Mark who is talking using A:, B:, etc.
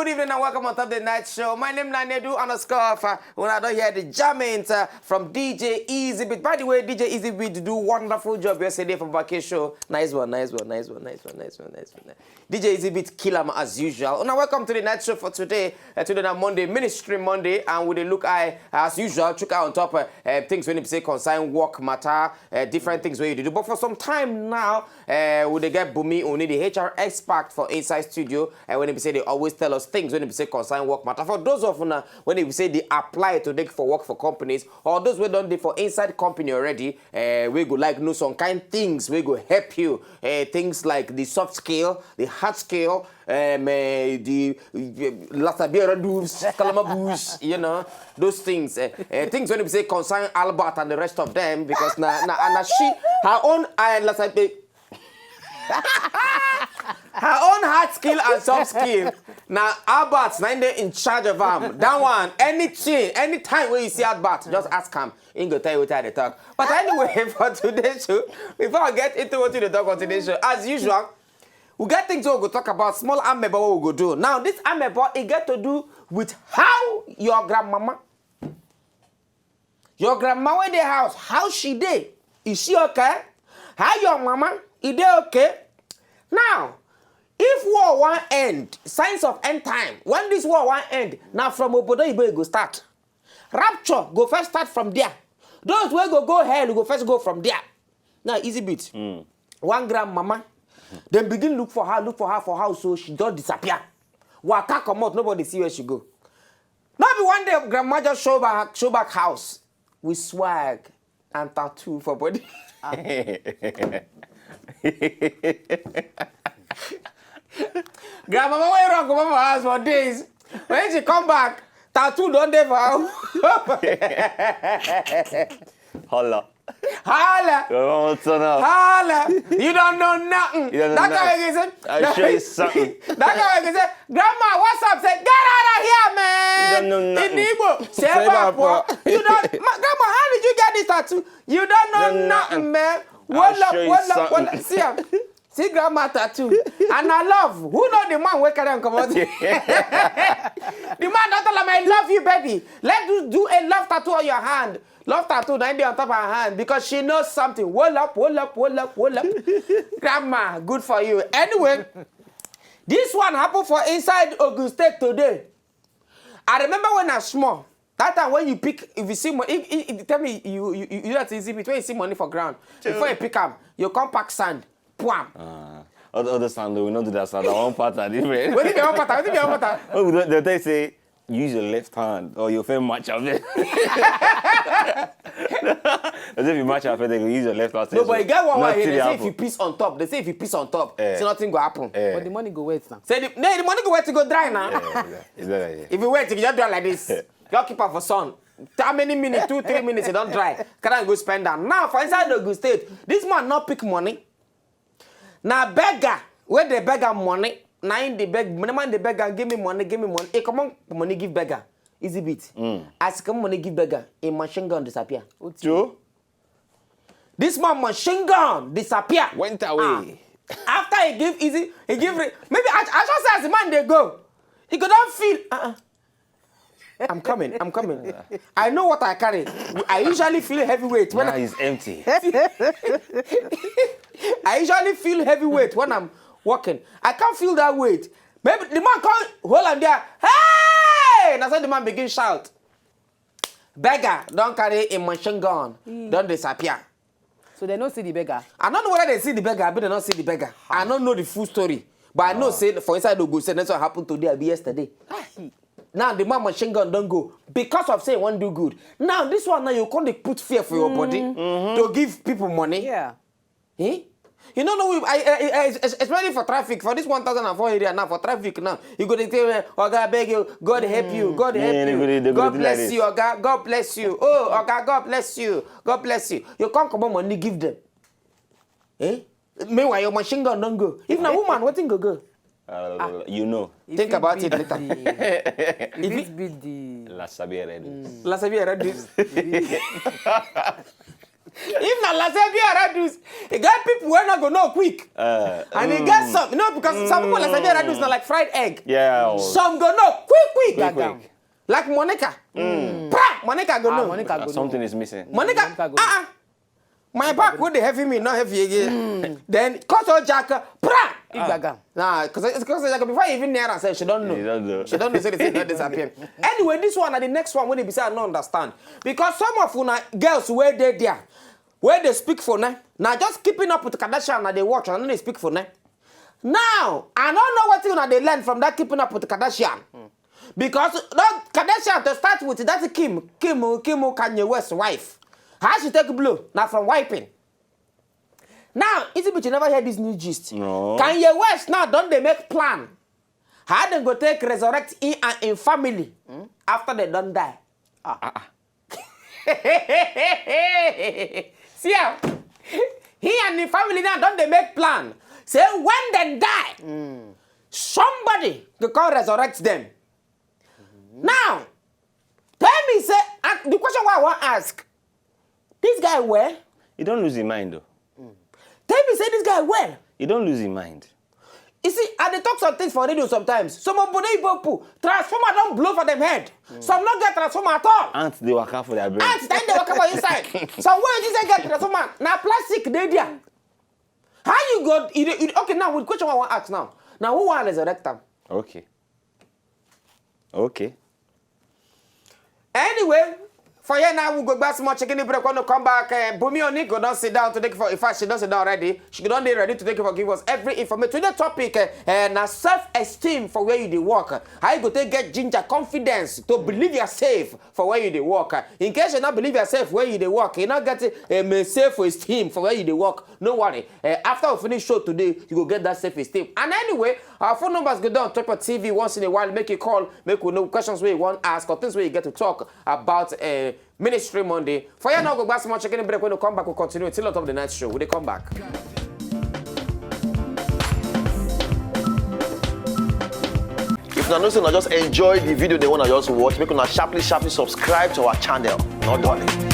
A: good evening and welcome on Top the Night Show. My name is Nanedu_. When I don't hear the jamming from DJ EasyBeat. By the way, DJ EasyBeat do wonderful job yesterday for Vacation Show. Nice one. DJ EasyBeat kill him as usual. Now welcome to the Night Show for today. Today on Monday, Ministry Monday, and with a look as usual, check out on top things when you say concern work matter, different things where you do. But for some time now, we get Bumi only the HR expert for Inside Studio, and when they say they always tell us things when they say concern work matter. For those of you when they say they apply to take for work for companies, or those we don't do for inside company already, we go like know some kind things we go help you. Things like the soft skill, the hard skill, the Latabia doofs, Calamaboos, you know, those things. Things when they say concern Albert and the rest of them, because na she her own her own hard skill and soft skill. Now Albert's now in charge of them. That one, anything, anytime when you see Albert, just ask him. He go tell you what they talk. But anyway, for today's show, before I get into what we talk on today's show, as usual, we get things we go talk about. Small ameba what we go do. Now this ameba it get to do with how your grandmama in the house, how she did. Is she okay? How your mama? Is they okay? Now, if war won't end, signs of end time, when this war won't end, now from Obodo Ibo go start. Rapture go first start from there. Those who go hell go first go from there. Now, easy bit. One grandmama, then begin look for her for house, so she don't disappear. Waka come out, nobody see where she go. Maybe one day grandma just show back house with swag and tattoo for body. Grandmama went wrong over house for days. When she come back, tattoo don't dey for her.
B: Holla.
A: Holla. Holla. You don't know nothing. That guy can say,
B: I'll show you something.
A: That guy can say, Grandma, what's up? Say, get out of here, man.
B: You don't know nothing.
A: In Igbo. Say, you don't, Grandma, how did you get this tattoo? You don't know nothing, man. What up? See him. See grandma tattoo. And I love. Who know the man where can come out? The man don't tell him, I love you, baby. Let's do a love tattoo on your hand. Love tattoo, 90 on top of her hand. Because she knows something. Hold up. Grandma, good for you. Anyway, this one happened for inside Ogun State today. I remember when I was small. That time when you pick, if you see money, tell me you that's easy. When you see money for ground, before you pick up, you come pack sand. Pwam.
B: Other sand, we don't do that sand. One part are different.
A: What is the one part?
B: They say use your left hand or your fair match of it. As if you match up, they use your left hand.
A: No, but you get one here. They say if you piss on top, say so nothing go happen.
C: But the money go wet now.
A: Say the money go wet to go dry now.
B: Is that right?
A: If you wait, you just do it like this. You keep up for sun. How many minutes? 2-3 minutes, it don't dry. Can go spend that. Now, for inside the Ogun State, this man not pick money. Now, beggar, where they beggar money, now in the beg, man the beggar, give me money. Hey, come on, money give beggar. Easy bit. As come money give beggar, a machine gun disappear.
B: True.
A: This man machine gun disappear.
B: Went away.
A: After he give, maybe I just say as the man they go, he could not feel, I'm coming. I know what I carry. I usually feel heavyweight when
B: he's empty.
A: I usually feel heavyweight when I'm walking. I can't feel that weight. Maybe the man can't hold him there. Hey! And that's when the man begin shout. Beggar, don't carry a machine gun. Don't disappear.
C: So they don't see the beggar.
A: I don't know whether they see the beggar, but they don't see the beggar. I don't know the full story. But I know, say, for inside the Ogun State, that's what happened today, or yesterday. Now the man machine gun don't go because of saying one do good. Now this one now you can't put fear for your body to give people money.
C: Yeah.
A: Eh? You don't know, especially for traffic, for this 1004 area now, for traffic now, you go to say, oh God, beg you, God help you, God help you, God bless you, God bless you, oh God, God bless you, God bless you. You can't come on money, give them. Eh? Meanwhile, your machine gun don't go. If na woman, what thing go?
B: You know.
A: Think about it later.
C: If it be the
B: La Sabia Redis.
A: La Sabia Redis. If na Lasabia Radus, you get people who are not going to know quick. And you get some, you know, because some people Lasabia Radus are like fried egg.
B: Yeah.
A: Some go know quick.
B: Quick.
A: Like Monica. Pra! Monica go know.
C: Monica go
B: Something is missing.
A: Monica, my back would they heavy me, not heavy again. Then cut her jacket, pra!
C: Igbaga.
A: Nah, because before you even near and say she don't know.
B: She don't know.
A: She don't know, say the thing not disappear. Anyway, this one and the next one when they be say I don't understand. Because some of una girls where they there, where they speak for now, now just keeping up with Kardashian and they watch and then they speak for now. Now, I don't know what thing they learn from that keeping up with Kardashian. Because that Kardashian to start with, that's Kim Kanye West's wife. How she take blow? Now from wiping. Now, it's but you never hear this new gist.
B: No.
A: Kanye West now don't they make plan? How they go take resurrect him and in family after they don't die? See how? He and the family now don't they make plan? Say when they die, somebody go come resurrect them. Now, tell me, say, and the question why I want to ask, this guy where?
B: You don't lose your mind though.
A: Tell me, say this guy where?
B: You don't lose your mind.
A: You see, and they talk some things for radio sometimes. Some of them transformer don't blow for them head. Some not get transformer at all.
B: Ants they work out for their brain.
A: Ants then they work about inside. Some where you say get transformer? Now plastic they there. How you go? Okay, now with question I want to ask now. Now who want to resurrect them?
B: Okay.
A: Anyway, for here now we go back some more chicken break when we come back. Bumi Oni go down sit down to take for. In fact, she don't sit down already. She go down there ready to take for give us every information. Today topic na self-esteem for where you dey work. How you go take get ginger confidence to believe yourself for where you dey work. In case you not believe yourself where you dey work, you not get self-esteem for where you dey work. No worry. After we finish show today, you go get that self-esteem. And anyway, our phone numbers go down on top of TV once in a while. Make a call. Make we know questions where you want to ask or things where you get to talk about. Ministry Monday. For you now, go back some more chicken break. When we come back, we'll continue until the top of the night show. Will they come back?
D: If you not just enjoy the video, they want to just watch, make una sharply subscribe to our channel. Not darling.